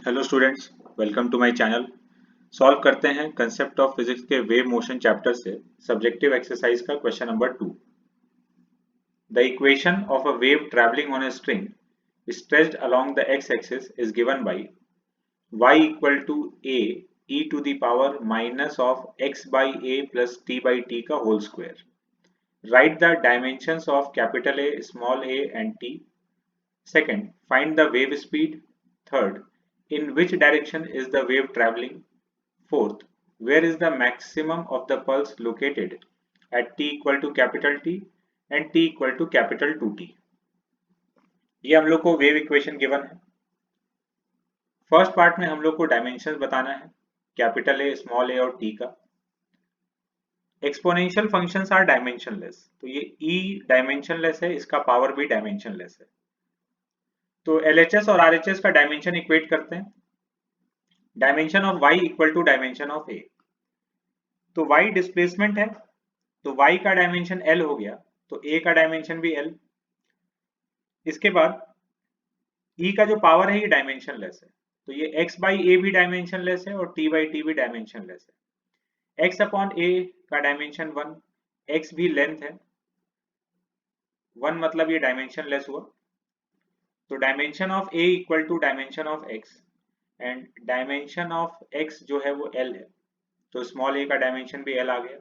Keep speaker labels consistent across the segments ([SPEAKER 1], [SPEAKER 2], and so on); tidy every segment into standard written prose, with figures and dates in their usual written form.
[SPEAKER 1] Hello students, welcome to my channel. Solve करते हैं concept of physics के wave motion chapter से subjective exercise का question number 2। The equation of a wave traveling on a string stretched along the x-axis is given by y equal to a e to the power minus of x by a plus t by t का whole square. Write the dimensions of capital A, small a and t. Second, find the wave speed. Third, in which direction is the wave traveling? Fourth, where is the maximum of the pulse located at t equal to capital T and t equal to capital 2t? ये हम लोग को wave equation given है। First part में हम लोग को dimensions बताना है, कैपिटल ए, स्मॉल ए और टी का। एक्सपोनेंशियल फंक्शंस आर डायमेंशनलेस, तो ये ई डायमेंशनलेस है, इसका पावर भी डायमेंशनलेस है। तो एलएचएस और आरएचएस का डायमेंशन इक्वेट करते हैं। Dimension of y equal to dimension of a। तो y डिस्प्लेसमेंट है, तो y का डायमेंशन l हो गया, तो a का डायमेंशन भी l। इसके बाद e का जो पावर है ये डायमेंशनलेस है, तो ये x बाई a भी डायमेंशनलेस है और t बाई t भी डायमेंशनलेस है। x अपॉन a का डायमेंशन 1, x भी लेंथ है 1, मतलब ये डायमेंशनलेस हुआ। तो dimension of a equal to dimension of x and dimension of x जो है वो l है, तो स्मॉल a का डायमेंशन भी l आ गया।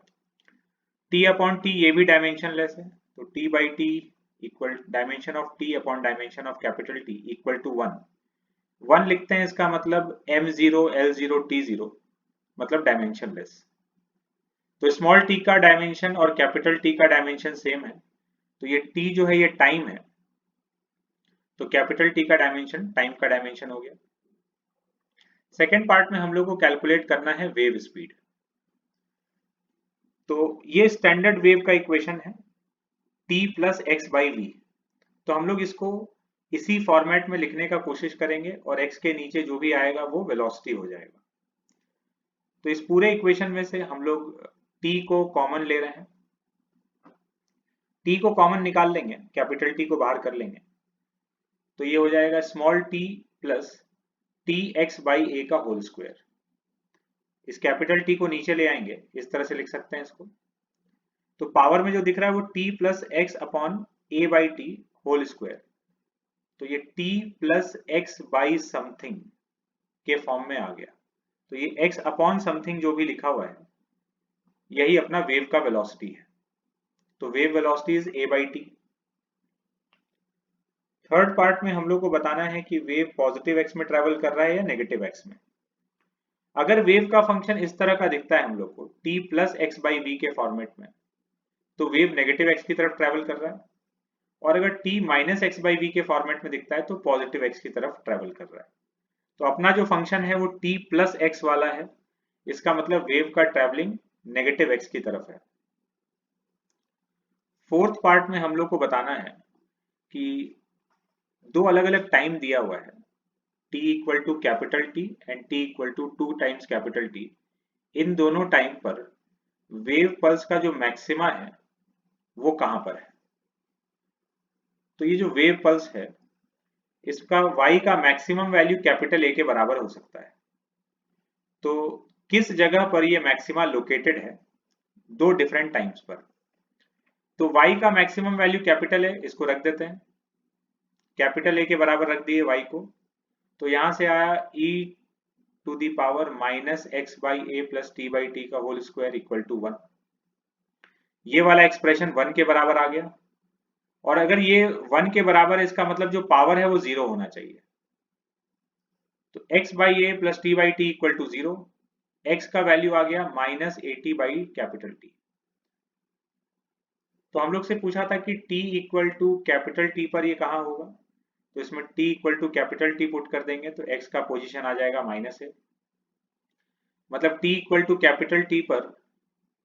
[SPEAKER 1] t अपॉन t ये भी डायमेंशनलेस है, तो t by t equal dimension of t upon dimension of capital T equal to 1 लिखते हैं। इसका मतलब m0 l0 t0 मतलब डायमेंशनलेस। तो स्मॉल t का डायमेंशन और कैपिटल T का डायमेंशन सेम है, तो ये t जो है ये टाइम है, तो कैपिटल T का डायमेंशन टाइम का डायमेंशन हो गया। सेकेंड पार्ट में हम लोग को कैलकुलेट करना है वेव स्पीड। तो ये स्टैंडर्ड वेव का इक्वेशन है t plus x by v. तो हम लोग इसको इसी फॉर्मेट में लिखने का कोशिश करेंगे और x के नीचे जो भी आएगा वो वेलोसिटी हो जाएगा। तो इस पूरे इक्वेशन में से हम लोग t को कॉमन ले रहे हैं, t को कॉमन निकाल लेंगे, कैपिटल T को बाहर कर लेंगे, तो ये हो जाएगा small t plus T x by A का होल स्क्वायर। इस कैपिटल T को नीचे ले आएंगे, इस तरह से लिख सकते हैं इसको। तो पावर में जो दिख रहा है वो t plus x upon a by t whole square, तो ये t plus x by something के फॉर्म में आ गया। तो ये x अपॉन समथिंग जो भी लिखा हुआ है यही अपना वेव का वेलोसिटी है, तो wave velocity is a by T. Third part में हम लोग को बताना है कि वेव पॉजिटिव x में ट्रेवल कर रहा है या नेगेटिव x में। अगर वेव का फंक्शन इस तरह का दिखता है हम लोग को t plus x by v के फॉर्मेट में, तो वेव नेगेटिव x की तरफ ट्रेवल कर रहा है। और अगर t minus x by v के फॉर्मेट में दिखता है तो पॉजिटिव x की तरफ ट्रेवल कर रहा है। तो अपना जो फंक्शन है वो t प्लस एक्स वाला है, इसका मतलब वेव का ट्रेवलिंग नेगेटिव x की तरफ है। फोर्थ पार्ट में हम लोग को बताना है कि दो अलग अलग टाइम दिया हुआ है, t equal to capital T and t equal to 2 times capital T। इन दोनों टाइम पर वेव पल्स का जो मैक्सिमा है वो कहां पर है। तो ये जो वेव पल्स है इसका y का मैक्सिमम वैल्यू कैपिटल A के बराबर हो सकता है। तो किस जगह पर ये मैक्सिमा लोकेटेड है दो डिफरेंट टाइम्स पर। तो y का मैक्सिमम वैल्यू कैपिटल A, इसको रख देते हैं, कैपिटल A के बराबर रख दिए y को। तो यहां से आया e to the power minus x by a plus t by t का होल स्क्वायर इक्वल टू 1। ये वाला एक्सप्रेशन 1 के बराबर आ गया, और अगर ये 1 के बराबर है इसका मतलब जो पावर है वो 0 होना चाहिए। तो x by a plus t by t equal to 0, x का वैल्यू आ गया minus a t by capital T. तो हम लोग से पूछा था कि t equal to capital T पर ये कहाँ होगा, तो इसमें t equal to capital T put कर देंगे तो x का पोजीशन आ जाएगा माइनस ए, मतलब t equal to capital T पर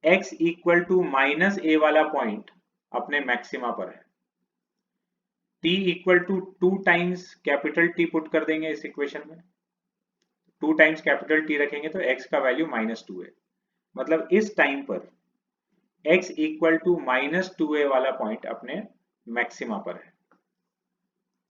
[SPEAKER 1] x equal to minus a वाला पॉइंट अपने मैक्सिमा पर है। t equal to 2 times capital T put कर देंगे इस इक्वेशन में, 2 टाइम्स कैपिटल T रखेंगे तो x का वैल्यू -2 है, मतलब इस टाइम पर x इक्वल टू -2a वाला पॉइंट अपने मैक्सिमा पर है।